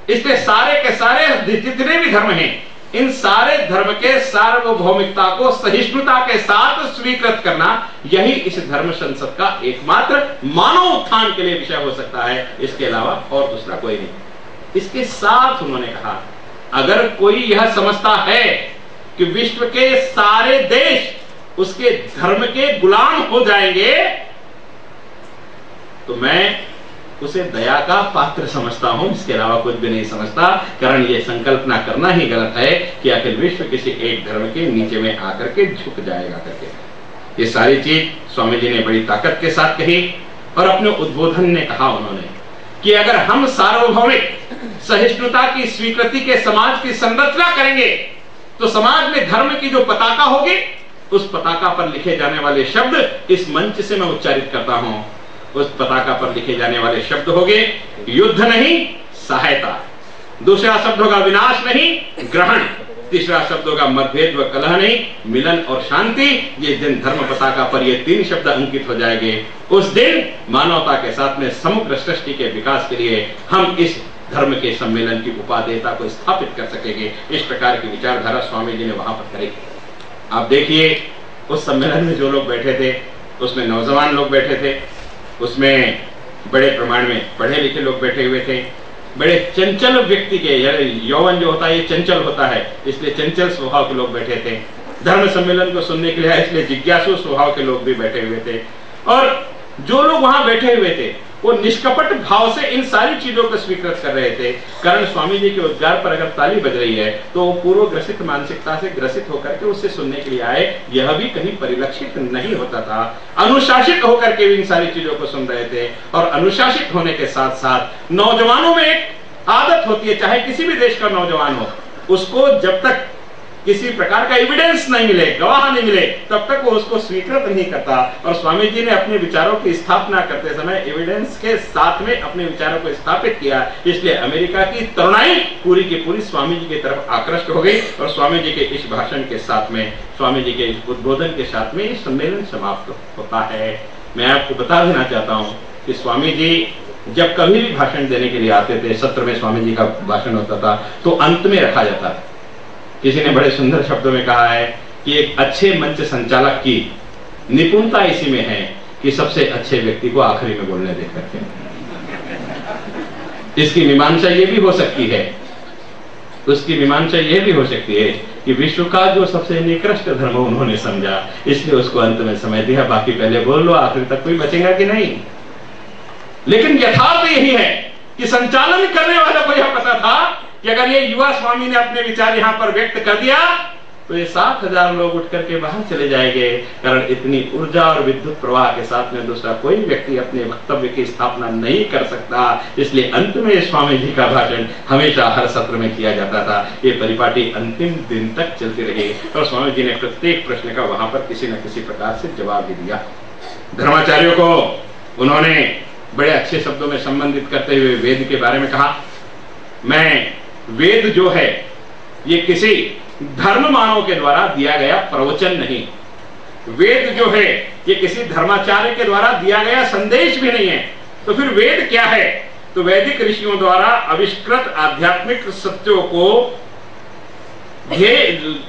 इसलिए सारे के सारे जितने भी धर्म हैं इन सारे धर्म के सार्वभौमिकता को सहिष्णुता के साथ स्वीकृत करना, यही इस धर्म संसद का एकमात्र मानव उत्थान के लिए विषय हो सकता है, इसके अलावा और दूसरा कोई नहीं। इसके साथ उन्होंने कहा, अगर कोई यह समझता है कि विश्व के सारे देश उसके धर्म के गुलाम हो जाएंगे, तो मैं उसे दया का पात्र समझता हूं, इसके अलावा कुछ भी नहीं समझता। कारण यह संकल्पना करना ही गलत है कि आखिर विश्व किसी एक धर्म के नीचे में आकर के झुक जाएगा करके। ये सारी चीज स्वामी जी ने बड़ी ताकत के साथ कही और अपने उद्बोधन ने कहा उन्होंने कि अगर हम सार्वभौमिक सहिष्णुता की स्वीकृति के समाज की संरचना करेंगे तो समाज में धर्म की जो पताका होगी, उस पताका पर लिखे जाने वाले शब्द इस मंच से मैं उच्चारित करता हूं, उस पताका पर लिखे जाने वाले शब्द होंगे युद्ध नहीं सहायता, दूसरा शब्द होगा विनाश नहीं ग्रहण, तीसरा शब्द होगा मतभेद व कलह नहीं मिलन और शांति। जिस दिन धर्म पताका पर ये तीन शब्द अंकित हो जाएंगे, उस दिन मानवता के साथ में समग्र सृष्टि के विकास के लिए हम इस धर्म के सम्मेलन की उपादेयता को स्थापित कर सकेंगे। इस प्रकार की विचारधारा स्वामी जी ने वहां पर करी। आप देखिए, उस सम्मेलन में जो लोग बैठे थे उसमें नौजवान लोग बैठे थे, उसमें बड़े प्रमाण में पढ़े लिखे लोग बैठे हुए थे, बड़े चंचल व्यक्ति के, यौवन जो होता है ये चंचल होता है, इसलिए चंचल स्वभाव के लोग बैठे थे। धर्म सम्मेलन को सुनने के लिए आए, इसलिए जिज्ञासु स्वभाव के लोग भी बैठे हुए थे। और जो लोग वहां बैठे हुए थे वो निष्कपट भाव से इन सारी चीजों को स्वीकृत कर रहे थे। कारण स्वामी जी के उद्गार पर अगर ताली बज रही है तो वो पूर्व ग्रसित मानसिकता से ग्रसित होकर के उससे सुनने के लिए आए, यह भी कहीं परिलक्षित नहीं होता था। अनुशासित होकर के इन सारी चीजों को सुन रहे थे। और अनुशासित होने के साथ साथ नौजवानों में एक आदत होती है, चाहे किसी भी देश का नौजवान हो, उसको जब तक किसी प्रकार का एविडेंस नहीं मिले, गवाह नहीं मिले, तब तक वो उसको स्वीकृत नहीं करता। और स्वामी जी ने अपने विचारों की स्थापना करते समय एविडेंस के साथ में अपने विचारों को स्थापित किया। इसलिए अमेरिका की तरुणाई पूरी की पूरी स्वामी जी की तरफ आकृष्ट हो गई। और स्वामी जी के इस भाषण के साथ में, स्वामी जी के इस उद्बोधन के साथ में इस सम्मेलन समाप्त होता है। मैं आपको बता देना चाहता हूँ कि स्वामी जी जब कभी भी भाषण देने के लिए आते थे, सत्र में स्वामी जी का भाषण होता था, तो अंत में रखा जाता था। किसी ने बड़े सुंदर शब्दों में कहा है कि एक अच्छे मंच संचालक की निपुणता इसी में है कि सबसे अच्छे व्यक्ति को आखिरी में बोलने दे करके। इसकी मीमांसा ये भी हो सकती है, उसकी मीमांसा ये भी हो सकती है कि विश्व का जो सबसे निकृष्ट धर्म उन्होंने समझा, इसलिए उसको अंत में समय दिया, बाकी पहले बोल लो, आखिर तक कोई बचेगा कि नहीं। लेकिन यथार्थ यही है कि संचालन करने वाले को यह पता था कि अगर ये युवा स्वामी ने अपने विचार यहां पर व्यक्त कर दिया तो ये 7,000 लोग उठ करके बाहर चले जाएंगे। कारण इतनी ऊर्जा और विद्युत प्रवाह के साथ में दूसरा कोई व्यक्ति अपने वक्तव्य की स्थापना नहीं कर सकता। इसलिए अंत में स्वामी जी का भाषण हमेशा हर सत्र में किया जाता था। ये परिपाटी अंतिम दिन तक चलती रही और स्वामी जी ने प्रत्येक प्रश्न का वहां पर किसी न किसी प्रकार से जवाब भी दिया। धर्माचार्यों को उन्होंने बड़े अच्छे शब्दों में संबंधित करते हुए वेद के बारे में कहा। मैं वेद जो है ये किसी धर्म मानव के द्वारा दिया गया प्रवचन नहीं, वेद जो है ये किसी धर्माचार्य के द्वारा दिया गया संदेश भी नहीं है। तो फिर वेद क्या है? तो वैदिक ऋषियों द्वारा आविष्कृत आध्यात्मिक सत्यों को,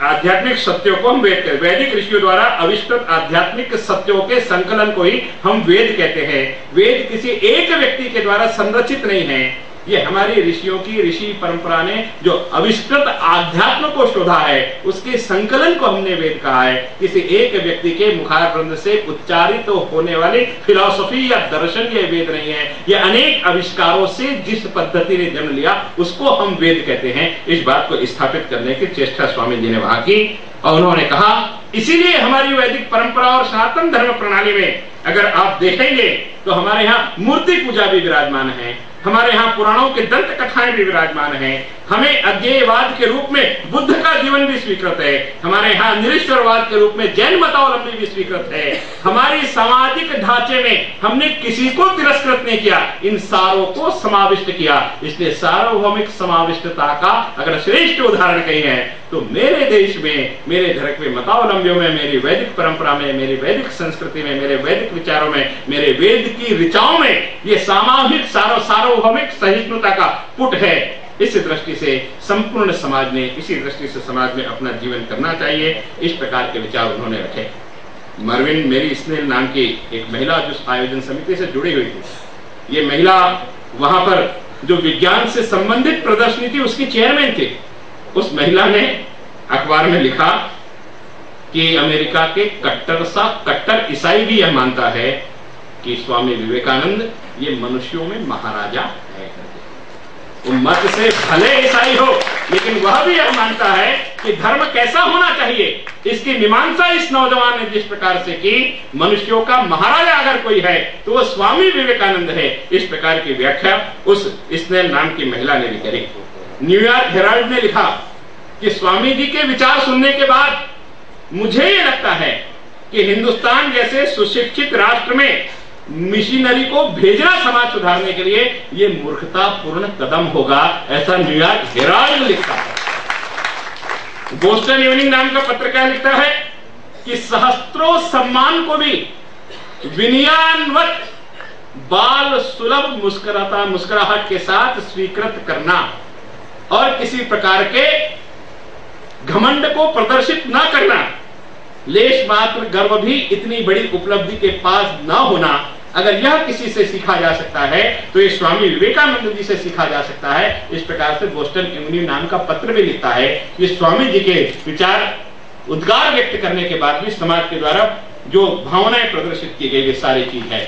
आध्यात्मिक सत्यों को हम वेद कहते हैं। वैदिक ऋषियों द्वारा आविष्कृत आध्यात्मिक सत्यों के संकलन को ही हम वेद कहते हैं। वेद किसी एक व्यक्ति के द्वारा संरचित नहीं है, ये हमारी ऋषियों की ऋषि परंपरा ने जो आविष्कृत आध्यात्म को शोधा है उसके संकलन को हमने वेद कहा है। किसी एक व्यक्ति के मुखारविंद से उच्चारित तो होने वाली फिलॉसफी या दर्शन ये वेद नहीं है। ये अनेक आविष्कारों से जिस पद्धति ने जन्म लिया उसको हम वेद कहते हैं। इस बात को स्थापित करने की चेष्टा स्वामी जी ने वहां की और उन्होंने कहा इसीलिए हमारी वैदिक परंपरा और सनातन धर्म प्रणाली में अगर आप देखेंगे तो हमारे यहाँ मूर्ति पूजा भी विराजमान है, हमारे यहाँ पुराणों के दंत कथाएं भी विराजमान हैं, हमें अज्ञेयवाद के रूप में बुद्ध का जीवन भी स्वीकृत है, हमारे यहाँ निरीश्वरवाद के रूप में जैन मतावलंबी भी स्वीकृत है। हमारी सामाजिक ढांचे में हमने किसी को तिरस्कृत नहीं किया, इन सारों को समाविष्ट किया। इसलिए सार्वभौमिक समाविष्टता का अगर श्रेष्ठ उदाहरण कहीं है तो मेरे देश में, मेरे धर्म के मतावलंबियों में, मेरी वैदिक परंपरा में, मेरी वैदिक संस्कृति में, मेरे वैदिक विचारों में, मेरे वेद की ऋचाओं में ये सामाजिक सार्वभौमिक सहिष्णुता का पुट है। इस दृष्टि से संपूर्ण समाज ने, इसी दृष्टि से समाज में अपना जीवन करना चाहिए, इस प्रकार के विचार उन्होंने रखे। मरविन मेरी स्नेल नाम की एक महिला जो आयोजन समिति से जुड़ी हुई थी, ये महिला वहां पर जो विज्ञान से संबंधित प्रदर्शनी थी उसकी चेयरमैन थी। उस महिला ने अखबार में लिखा कि अमेरिका के कट्टर ईसाई भी यह मानता है कि स्वामी विवेकानंद ये मनुष्यों में महाराजा है। मत से भले ईसाई हो, लेकिन वह भी यह मानता है कि धर्म कैसा होना चाहिए, इसकी मीमांसा इस नौजवान ने जिस प्रकार से की, मनुष्यों का महाराजा अगर कोई है तो वह स्वामी विवेकानंद है। इस प्रकार की व्याख्या उस स्नेल नाम की महिला ने भी करी। न्यूयॉर्क हेराल्ड ने लिखा कि स्वामी जी के विचार सुनने के बाद मुझे ये लगता है कि हिंदुस्तान जैसे सुशिक्षित राष्ट्र में मिशनरी को भेजना समाज सुधारने के लिए ये मूर्खतापूर्ण कदम होगा, ऐसा न्यूयॉर्क हेराल्ड लिखता है। बोस्टन इवनिंग नाम का पत्रकार लिखता है कि सहस्त्रों सम्मान को भी विनयान्वत बाल सुलभ मुस्कुराहट के साथ स्वीकृत करना और किसी प्रकार के घमंड को प्रदर्शित न करना, लेश मात्र गर्व भी इतनी बड़ी उपलब्धि के पास न होना, अगर यह किसी से सीखा जा सकता है तो ये स्वामी विवेकानंद जी से सीखा जा सकता है। इस प्रकार से बोस्टन इवनिंग नाम का पत्र भी लिखता है। ये स्वामी जी के विचार उद्गार व्यक्त करने के बाद भी समाज के द्वारा जो भावनाएं प्रदर्शित की गई, ये सारी चीज है।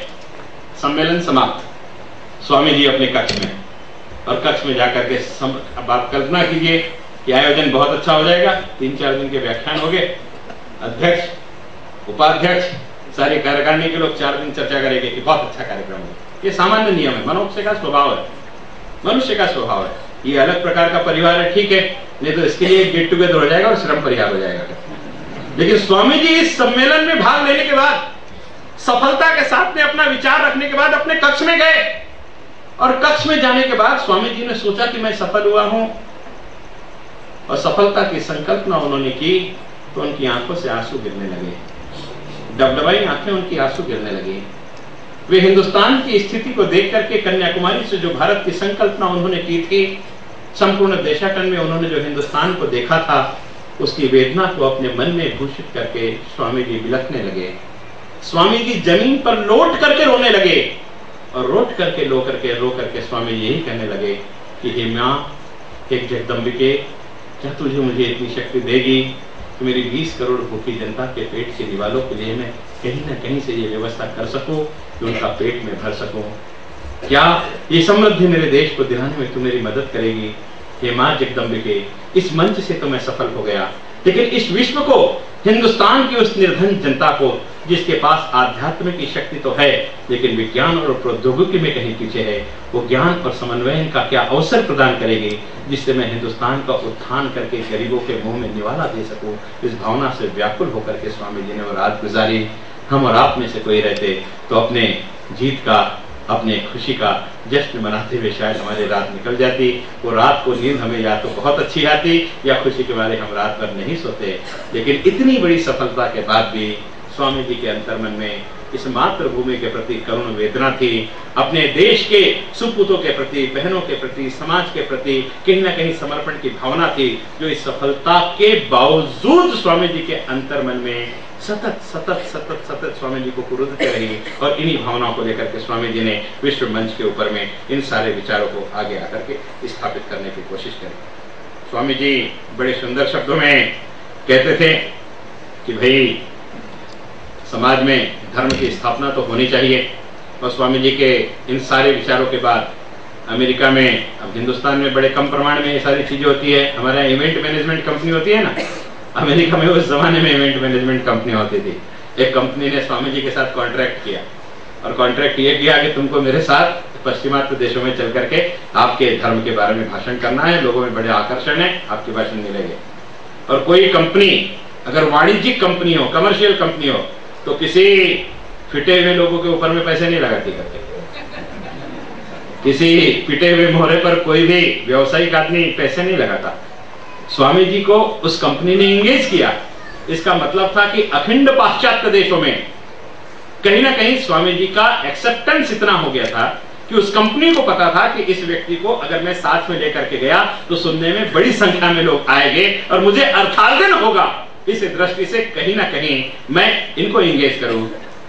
सम्मेलन समाप्त, स्वामी जी अपने कक्ष में, और कक्ष में जाकर के बात कल्पना कीजिए कि आयोजन बहुत अच्छा हो जाएगा, 3-4 दिन के व्याख्यान हो गए, अध्यक्ष, उपाध्यक्ष, सारे कार्यकारिणी के लोग 4 दिन चर्चा करेंगे कि बहुत अच्छा कार्यक्रम है। ये सामान्य नियम है, मनुष्य का स्वभाव है, मनुष्य का स्वभाव है। ये अलग प्रकार का परिवार है, ठीक है, नहीं तो इसके लिए गेट टुगेदर हो जाएगा और श्रम परिहार हो जाएगा। लेकिन स्वामी जी इस सम्मेलन में भाग लेने के बाद, सफलता के साथ में अपना विचार रखने के बाद अपने कक्ष में गए, और कक्ष में जाने के बाद स्वामी जी ने सोचा कि मैं सफल हुआ हूं, और सफलता की संकल्पना उन्होंने की तो उनकी आंखों से आंसू गिरने लगे, डबडबाई आंखें उनकी आंसू गिरने लगी। वे हिंदुस्तान की स्थिति को देख करके कन्याकुमारी से जो भारत की संकल्पना उन्होंने की थी, संपूर्ण देशाटन में उन्होंने जो हिंदुस्तान को देखा था, उसकी वेदना को अपने मन में घोषित करके स्वामी जी बिलखने लगे। स्वामी जी जमीन पर लौट करके रोने लगे, और रोट करके रो करके स्वामी जी यही कहने लगे कि हे मां, एक जगदम्बिके, क्या तुझे मुझे इतनी शक्ति देगी कि मेरी 20 करोड़ भूखी जनता के पेट के निवालों के लिए मैं कहीं ना कहीं से ये व्यवस्था कर सकूं कि उनका पेट में भर सकूं? क्या ये समृद्धि मेरे देश को दिलाने में तू मेरी मदद करेगी? हे मां जगदम्बिके, इस मंच से तो मैं सफल हो गया, लेकिन इस विश्व को, हिंदुस्तान की उस निर्धन जनता को, जिसके पास आध्यात्म की शक्ति तो है लेकिन विज्ञान और प्रौद्योगिकी में कहीं पीछे है, वो ज्ञान और समन्वयन का क्या अवसर प्रदान करेगी जिससे मैं हिंदुस्तान का उत्थान करके गरीबों के मुंह में निवाला दे सकूं? इस भावना से व्याकुल होकर के स्वामी जी ने वो रात गुजारी। हम और आप में से कोई रहते तो अपने जीत का, अपने खुशी का जश्न मनाते हुए शायद हमारी रात निकल जाती। वो रात को नींद हमें या तो बहुत अच्छी आती या खुशी के बारे हम रात भर नहीं सोते। लेकिन इतनी बड़ी सफलता के बाद भी स्वामी जी के अंतर्मन में इस मातृभूमि के प्रति करुण वेदना थी, अपने देश के सुपूतों के प्रति, बहनों के प्रति, समाज के प्रति कहीं ना कहीं समर्पण की भावना थी, जो इस सफलता के बावजूद स्वामी जी के अंतर्मन में सतत सतत सतत सतत स्वामी जी को कुरुदते रही। और इन्हीं भावनाओं को लेकर के स्वामी जी ने विश्व मंच के ऊपर में इन सारे विचारों को आगे आकर के स्थापित करने की कोशिश करी। स्वामी जी बड़े सुंदर शब्दों में कहते थे कि भाई समाज में धर्म की स्थापना तो होनी चाहिए। और स्वामी जी के इन सारे विचारों के बाद अमेरिका में, अब हिंदुस्तान में बड़े कम प्रमाण में ये सारी चीजें होती है, हमारे इवेंट मैनेजमेंट कंपनी होती है ना, अमेरिका में उस जमाने में इवेंट मैनेजमेंट कंपनी होती थी। एक कंपनी ने स्वामी जी के साथ कॉन्ट्रैक्ट किया, और कॉन्ट्रैक्ट ये किया कि तुमको मेरे साथ पश्चिमात्य देशों में चल करके आपके धर्म के बारे में भाषण करना है, लोगों में बड़े आकर्षण है, आपके भाषण मिलेंगे। और कोई कंपनी अगर वाणिज्यिक कंपनी हो, कमर्शियल कंपनी हो, तो किसी फिटे हुए लोगों के ऊपर में पैसे नहीं लगाती करते। किसी फिटे हुए मोहरे पर कोई भी व्यवसायिक आदमी पैसे नहीं लगाता। स्वामी जी को उस कंपनी ने इंगेज किया। इसका मतलब था कि अखंड पाश्चात्य देशों में कहीं ना कहीं स्वामी जी का एक्सेप्टेंस इतना हो गया था कि उस कंपनी को पता था कि इस व्यक्ति को अगर मैं साथ में लेकर के गया तो सुनने में बड़ी संख्या में लोग आएंगे और मुझे अर्थार्जन होगा। इस दृष्टि से कहीं ना कहीं मैं इनको इंगेज करूं।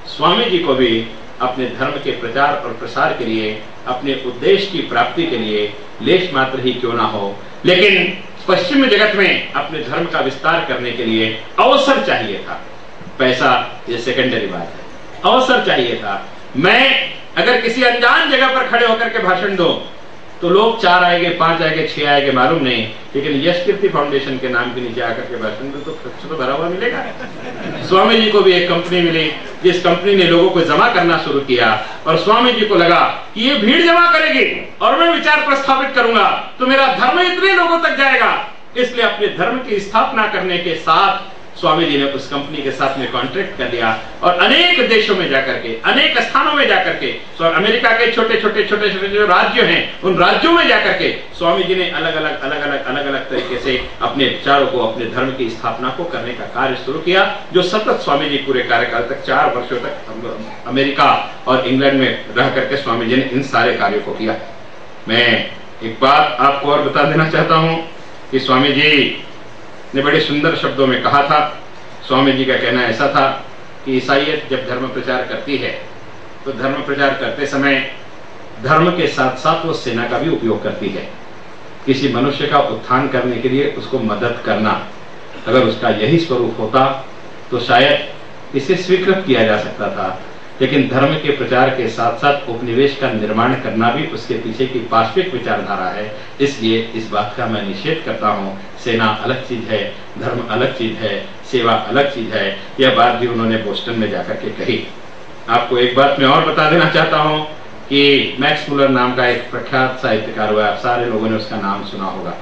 स्वामी जी को भी अपने धर्म के प्रचार और प्रसार के लिए, अपने उद्देश्य की प्राप्ति के लिए लेश मात्र ही क्यों ना हो, लेकिन पश्चिम जगत में अपने धर्म का विस्तार करने के लिए अवसर चाहिए था। पैसा ये सेकेंडरी बात है, अवसर चाहिए था। मैं अगर किसी अनजान जगह पर खड़े होकर के भाषण दूं तो लोग 4 आएंगे, 5 आएंगे, 6 आएंगे, मालूम नहीं, लेकिन यश कीर्ति फाउंडेशन के नाम के नीचे आकर के भाषण दूं तो खर्च तो भरा हुआ मिलेगा। स्वामी जी को भी एक कंपनी मिली, जिस कंपनी ने लोगों को जमा करना शुरू किया और स्वामी जी को लगा कि ये भीड़ जमा करेगी और मैं विचार प्रस्थापित करूंगा तो मेरा धर्म इतने लोगों तक जाएगा। इसलिए अपने धर्म की स्थापना करने के साथ स्वामी जी ने उस कंपनी के साथ में कॉन्ट्रैक्ट कर लिया और अनेक देशों में जाकर के, अनेक स्थानों में जाकर के, अमेरिका के छोटे छोटे जो राज्य हैं उन राज्यों में जाकर के स्वामी जी ने अलग अलग तरीके से अपने विचारों को, अपने धर्म की स्थापना को करने का कार्य शुरू किया, जो सतत स्वामी जी पूरे कार्यकाल तक 4 वर्षों तक अमेरिका और इंग्लैंड में रह करके स्वामी जी ने इन सारे कार्यों को किया। मैं एक बात आपको और बता देना चाहता हूं कि स्वामी जी ने बड़े सुंदर शब्दों में कहा था। स्वामी जी का कहना ऐसा था कि ईसाईयत जब धर्म प्रचार करती है तो धर्म प्रचार करते समय धर्म के साथ साथ वो सेना का भी उपयोग करती है। किसी मनुष्य का उत्थान करने के लिए उसको मदद करना, अगर उसका यही स्वरूप होता तो शायद इसे स्वीकृत किया जा सकता था, लेकिन धर्म के प्रचार के साथ साथ उपनिवेश का निर्माण करना भी उसके पीछे की पार्श्विक विचारधारा है। इसलिए इस बात का मैं निषेध करता हूँ। सेना अलग चीज है, धर्म अलग चीज है, सेवा अलग चीज है। यह बात भी उन्होंने बोस्टन में जाकर के कही। आपको एक बात मैं और बता देना चाहता हूँ कि मैक्स मुलर नाम का एक प्रख्यात साहित्यकार हुआ, सारे लोगों ने उसका नाम सुना होगा।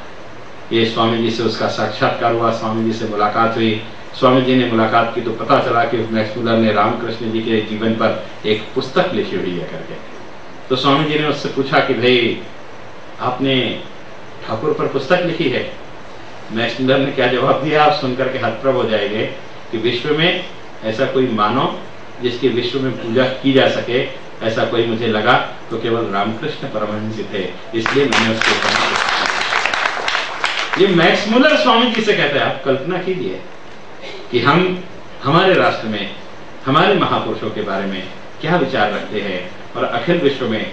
ये स्वामी जी से उसका साक्षात्कार हुआ, स्वामी जी से मुलाकात हुई। स्वामी जी ने मुलाकात की तो पता चला कि मैक्स मुलर ने रामकृष्ण जी के जीवन पर एक पुस्तक लिखी हुई है करके। तो स्वामी जी ने उससे पूछा कि भाई आपने ठाकुर पर पुस्तक लिखी है? मैक्स मुलर ने क्या जवाब दिया, आप सुनकर के हतप्रभ हो जाएंगे कि विश्व में ऐसा कोई मानव जिसकी विश्व में पूजा की जा सके, ऐसा कोई मुझे लगा तो केवल रामकृष्ण परमहंस थे, इसलिए मैंने उसको कहा। ये मैक्स मुलर स्वामी जी से कहता है। आप कल्पना कीजिए कि हम हमारे राष्ट्र में हमारे महापुरुषों के बारे में क्या विचार रखते हैं और अखिल विश्व में